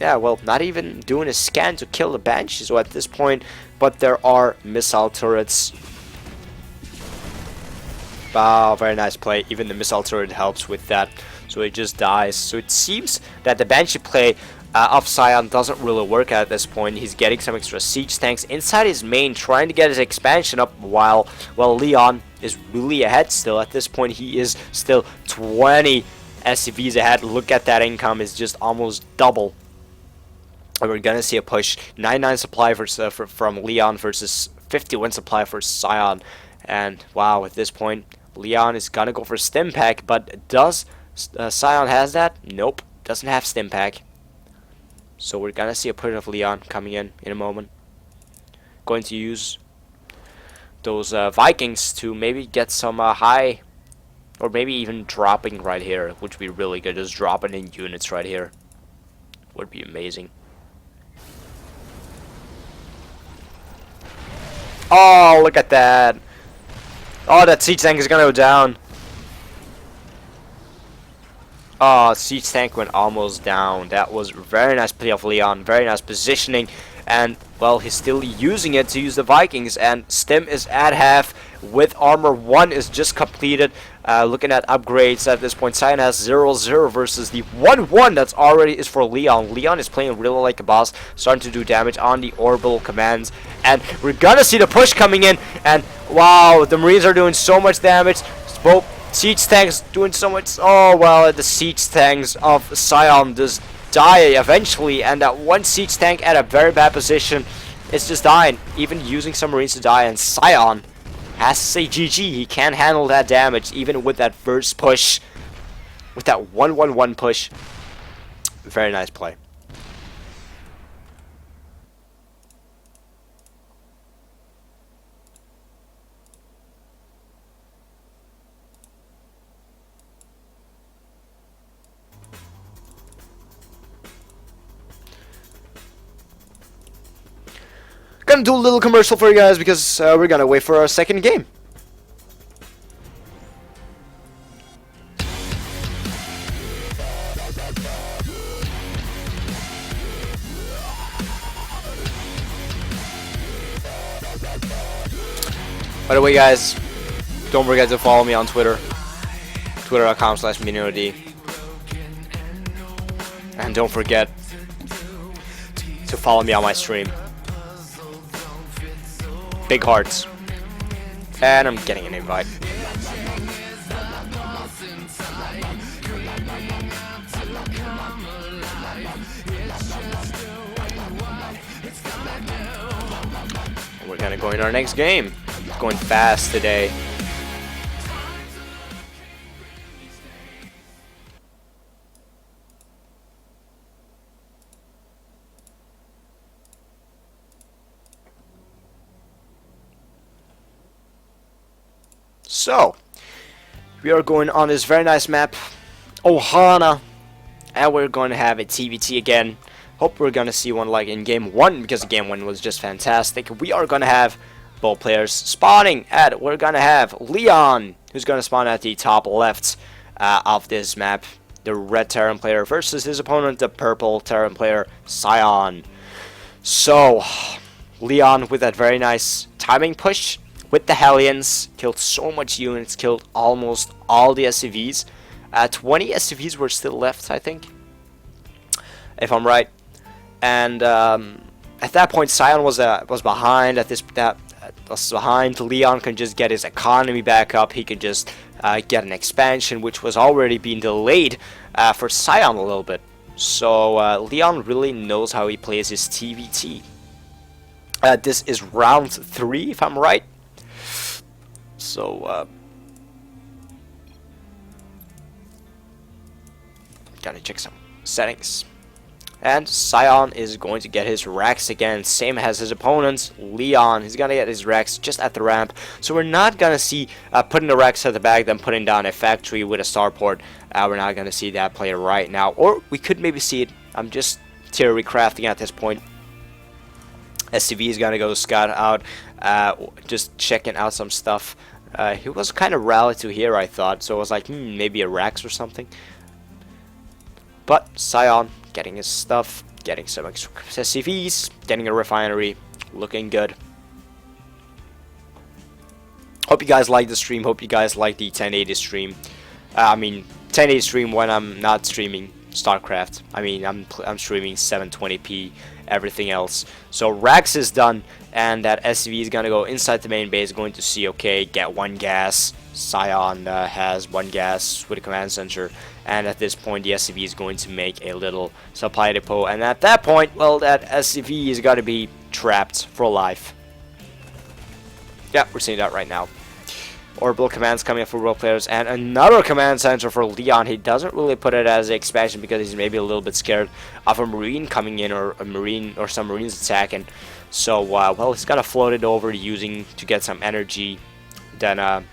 yeah, well, not even doing a scan to kill the Banshee. So at this point, but there are missile turrets. Wow, very nice play. Even the missile turret helps with that. So it just dies. So it seems that the Banshee play of Sion doesn't really work at this point. He's getting some extra siege tanks inside his main, trying to get his expansion up, while Leon is really ahead still. At this point, he is still 20 SCVs ahead. Look at that income, is just almost double. And we're gonna see a push. 99 supply from Leon versus 51 supply for Sion. And wow, at this point, Leon is gonna go for Stim Pack, but does Sion has that? Nope, doesn't have Stim Pack. So we're gonna see a push of Leon coming in a moment. Going to use those Vikings to maybe get some high, or maybe even dropping right here, which would be really good. Just dropping in units right here would be amazing. Oh, look at that. Oh, that siege tank is gonna go down. Oh, siege tank went almost down. That was very nice play of Leon. Very nice positioning. And, well, he's still using it to use the Vikings. And Stim is at half with armor 1 is just completed. Looking at upgrades at this point, Sion has 0-0 versus the 1-1 that's already is for Leon. Leon is playing really like a boss, starting to do damage on the orbital commands. And we're gonna see the push coming in. And, wow, the Marines are doing so much damage. Both siege tanks doing so much. Oh, well, the siege tanks of Sion just die eventually, and that one siege tank at a very bad position is just dying, even using some Marines to die. And Sion has to say GG. He can't handle that damage even with that first push, with that 1-1-1 push. Very nice play. Gonna do a little commercial for you guys because we're gonna wait for our second game. By the way, guys, don't forget to follow me on Twitter, twitter.com/MinionOd, and don't forget to follow me on my stream. Big hearts. And I'm getting an invite. And we're gonna go in our next game. It's going fast today. So, we are going on this very nice map, Ohana, and we're going to have a TVT again. Hope we're going to see one like in game 1, because game 1 was just fantastic. We are going to have both players spawning at, we're going to have Leon, who's going to spawn at the top left of this map, the red Terran player, versus his opponent, the purple Terran player, Sion. So, Leon with that very nice timing push with the Hellions, killed so much units, killed almost all the SCVs. 20 SCVs were still left, I think, if I'm right. And at that point, Sion was behind. Was behind. Leon can just get his economy back up. He can just get an expansion, which was already being delayed for Sion a little bit. So Leon really knows how he plays his TVT. This is round 3, if I'm right. So, gotta check some settings. And Sion is going to get his Rex again, same as his opponents. Leon, he's gonna get his Rex just at the ramp. So we're not gonna see putting the Rex at the back, then putting down a factory with a starport. We're not gonna see that play right now. Or we could maybe see it. I'm just theory crafting at this point. SCV is gonna go scout out, just checking out some stuff. He was kind of rallied to here, I thought, so I was like, maybe a Rex or something. But Sion getting his stuff, getting some extra SCVs, getting a refinery, looking good. Hope you guys like the stream. Hope you guys like the 1080 stream. I mean 1080 stream when I'm not streaming Starcraft. I mean I'm streaming 720p, everything else. So Rax is done, and that SCV is gonna go inside the main base, going to see, okay, get 1 gas. Scion has 1 gas with a command center, and at this point the SCV is going to make a little supply depot, and at that point, well, that SCV is gonna be trapped for life. Yeah, we're seeing that right now. Orbital commands coming up for role players, and another command center for Leon. He doesn't really put it as an expansion because he's maybe a little bit scared of a marine coming in, or a marine or some marines attacking. So well, he's gonna float it over using to get some energy, then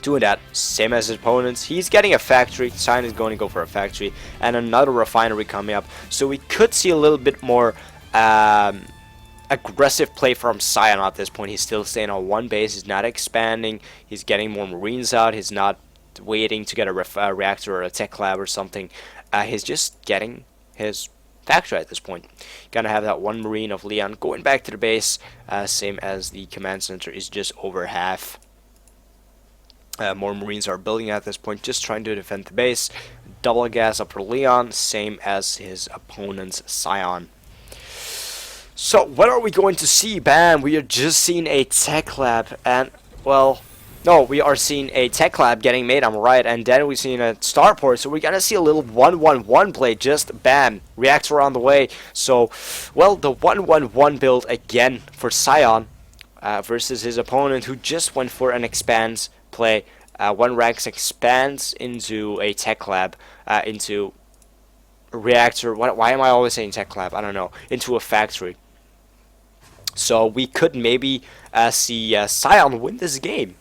doing that same as his opponents. He's getting a factory. Scion is going to go for a factory, and another refinery coming up, so we could see a little bit more aggressive play from Scion at this point. He's still staying on 1 base. He's not expanding. He's getting more marines out. He's not waiting to get a reactor or a tech lab or something. He's just getting his factory at this point. Gonna have that 1 marine of Leon going back to the base, same as the command center is just over half. More marines are building at this point, just trying to defend the base. Double gas up for Leon, same as his opponent's Scion. So what are we going to see? Bam, we are just seeing a tech lab, and well, no, we are seeing a tech lab getting made, I'm right, and then we're seeing a starport, so we're gonna see a little 1-1-1 play, just bam, reactor on the way. So, well, the 1-1-1 build again for Scion versus his opponent, who just went for an expands play. 1 Rax expands into a tech lab, into a reactor. Why am I always saying tech lab? I don't know. Into a factory. So we could maybe see Scion win this game.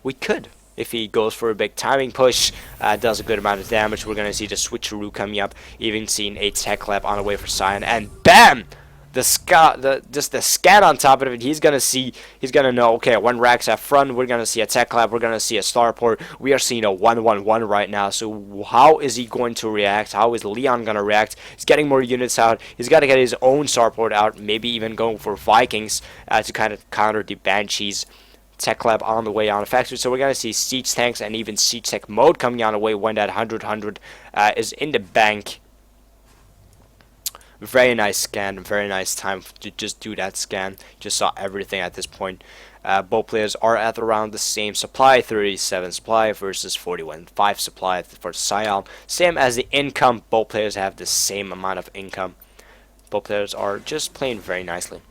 We could. If he goes for a big timing push, does a good amount of damage. We're going to see the switcheroo coming up. Even seeing a tech lab on the way for Scion. And BAM! Just the scan on top of it. He's going to know, okay, 1 Rax up front. We're going to see a tech lab. We're going to see a starport. We are seeing a 1-1-1 right now. So how is he going to react? How is Leon going to react? He's getting more units out. He's got to get his own starport out. Maybe even going for Vikings to kind of counter the Banshees. Tech lab on the way on the factory. So we're going to see siege tanks and even siege tech mode coming on the way when that 100 is in the bank. Very nice scan, very nice time to just do that scan. Just saw everything at this point. Both players are at around the same supply, 37 supply versus 41.5 supply for Scion. Same as the income, both players have the same amount of income. Both players are just playing very nicely.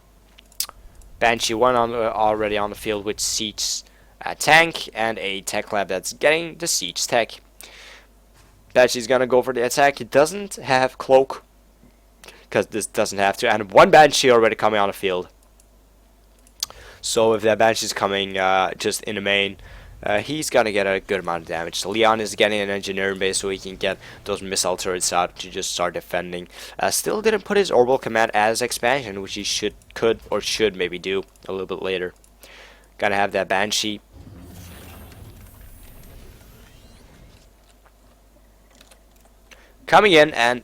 Banshee 1 already on the field with siege tank and a tech lab that's getting the siege tech. Banshee's gonna go for the attack. He doesn't have cloak, because this doesn't have to, and 1 Banshee already coming on the field. So if that Banshee is coming just in the main, he's gonna get a good amount of damage. So Leon is getting an engineering base so he can get those missile turrets out to just start defending. Still didn't put his orbital command as expansion, which he could maybe do a little bit later. Gonna have that Banshee. Coming in, and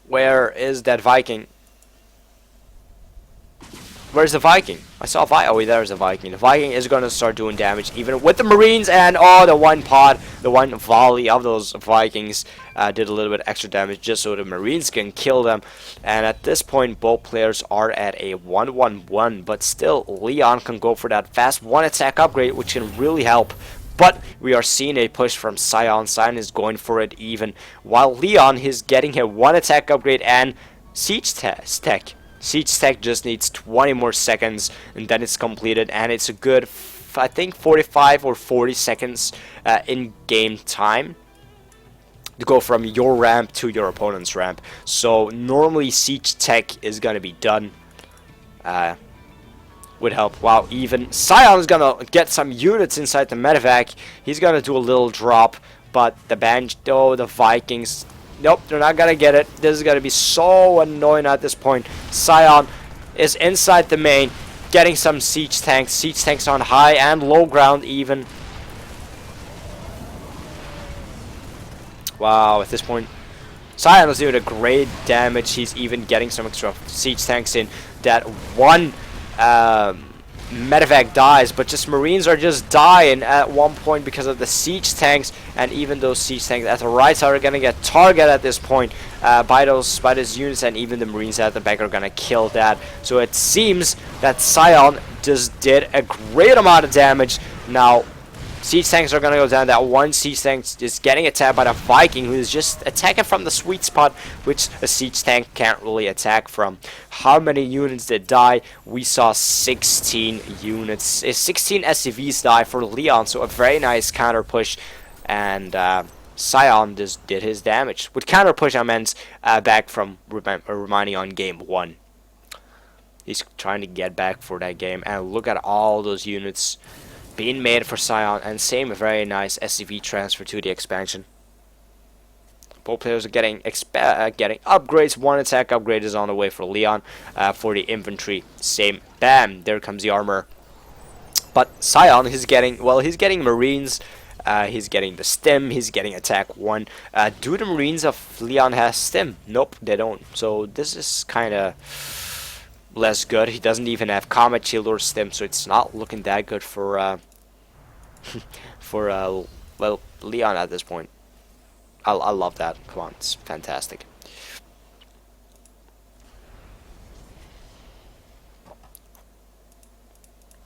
where is that Viking? Where's the Viking? I saw a Viking. Oh, there's a Viking. The Viking is going to start doing damage even with the Marines, and oh, the 1 pod, the 1 volley of those Vikings did a little bit extra damage just so the Marines can kill them. And at this point, both players are at a 1-1-1, but still, Leon can go for that fast 1 attack upgrade, which can really help. But we are seeing a push from Scion. Scion is going for it even, while Leon is getting a 1 attack upgrade and siege tech. Siege tech just needs 20 more seconds, and then it's completed, and it's a good, I think, 45 or 40 seconds in game time to go from your ramp to your opponent's ramp. So normally siege tech is gonna be done. Would help. Wow, even Scion is gonna get some units inside the medevac. He's gonna do a little drop, but the the Vikings, nope, they're not gonna get it. This is gonna be so annoying at this point. Scion is inside the main, getting some siege tanks on high and low ground even. Wow, at this point, Scion is doing a great damage. He's even getting some extra siege tanks in. That one medevac dies, but just Marines are just dying at one point because of the siege tanks, and even those siege tanks at the right side are gonna get targeted at this point by those units, and even the Marines at the back are gonna kill that. So it seems that Scion just did a great amount of damage. Now siege tanks are gonna go down. That one siege tank is getting attacked by the Viking, who is just attacking from the sweet spot, which a siege tank can't really attack from. How many units did die? We saw 16 units. 16 SCVs die for Leon, so a very nice counter push, and Scion just did his damage. With counter push, I meant back from reminding on game 1. He's trying to get back for that game, and look at all those units being made for Scion, and same, a very nice SCV transfer to the expansion. Both players are getting upgrades. One attack upgrade is on the way for Leon. For the infantry, same. Bam! There comes the armor. But Scion, he's getting Marines. He's getting the stim. He's getting attack 1. Do the Marines of Leon have stim? Nope, they don't. So this is kind of less good. He doesn't even have combat shield or stim, so it's not looking that good for well, Leon at this point. I love that. Come on, it's fantastic.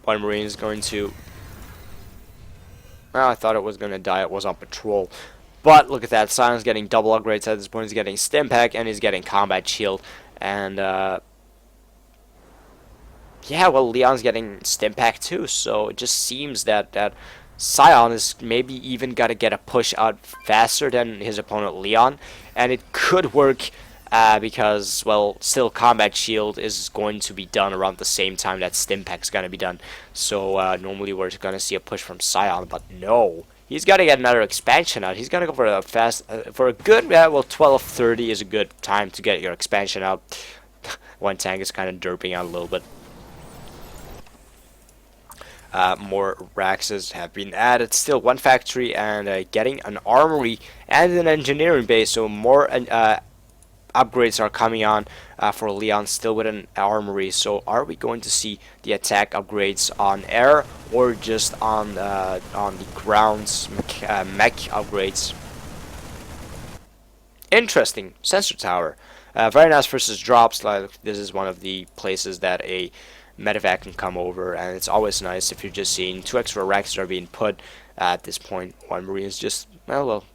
One Marine is going to... Well, I thought it was going to die. It was on patrol. But look at that. Sion's getting double upgrades at this point. He's getting stim pack and he's getting combat shield. And yeah, well, Leon's getting stim pack too, so it just seems that Scion is maybe even got to get a push out faster than his opponent Leon, and it could work because, well, still combat shield is going to be done around the same time that stim pack is going to be done. So normally we're going to see a push from Scion, but no. He's got to get another expansion out. He's going to go for a for a good, well, 12:30 is a good time to get your expansion out. One tank is kind of derping out a little bit. More Raxes have been added. Still one factory and getting an armory and an engineering base. So more upgrades are coming on for Leon, still with an armory. So are we going to see the attack upgrades on air or just on the grounds mech upgrades? Interesting. Sensor tower. Very nice versus drops. Like, this is one of the places that a medevac can come over, and it's always nice if you're just seeing 2 extra racks that are being put at this point. One Marine is just, well,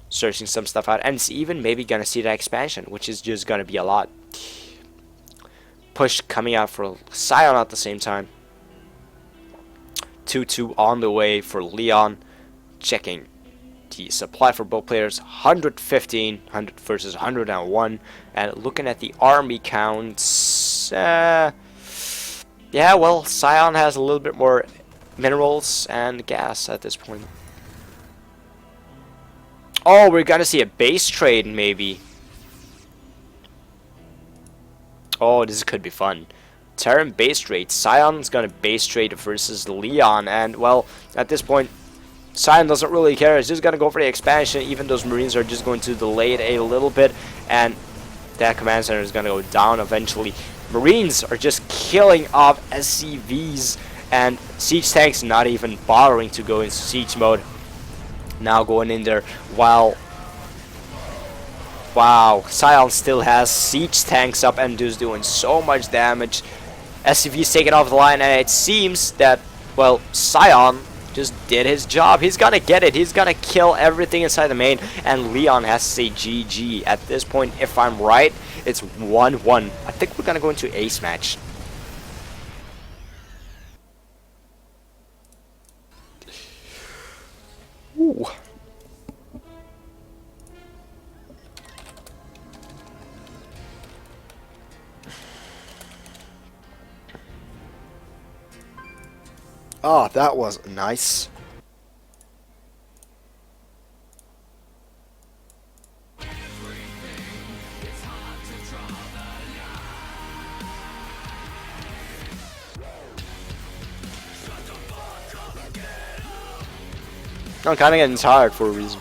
searching some stuff out, and it's even maybe gonna see that expansion, which is just gonna be a lot. Push coming out for Scion at the same time. 2-2 on the way for Leon. Checking the supply for both players, 115, 100 versus 101, and looking at the army counts, yeah, well, Scion has a little bit more minerals and gas at this point. Oh, we're gonna see a base trade, maybe. Oh, this could be fun. Terran base trade. Scion's gonna base trade versus Leon, and, well, at this point, Scion doesn't really care. He's just gonna go for the expansion. Even those Marines are just going to delay it a little bit, and that command center is gonna go down eventually. Marines are just killing off SCVs, and siege tanks not even bothering to go into siege mode. Now going in there while, wow, Scion still has siege tanks up and just doing so much damage. SCV's taken off the line, and it seems that, well, Scion just did his job. He's gonna get it. He's gonna kill everything inside the main, and Leon has to say GG. At this point, if I'm right, it's 1-1. I think we're gonna go into ace match. Ooh. Oh, that was nice. I'm kind of getting tired for a reason.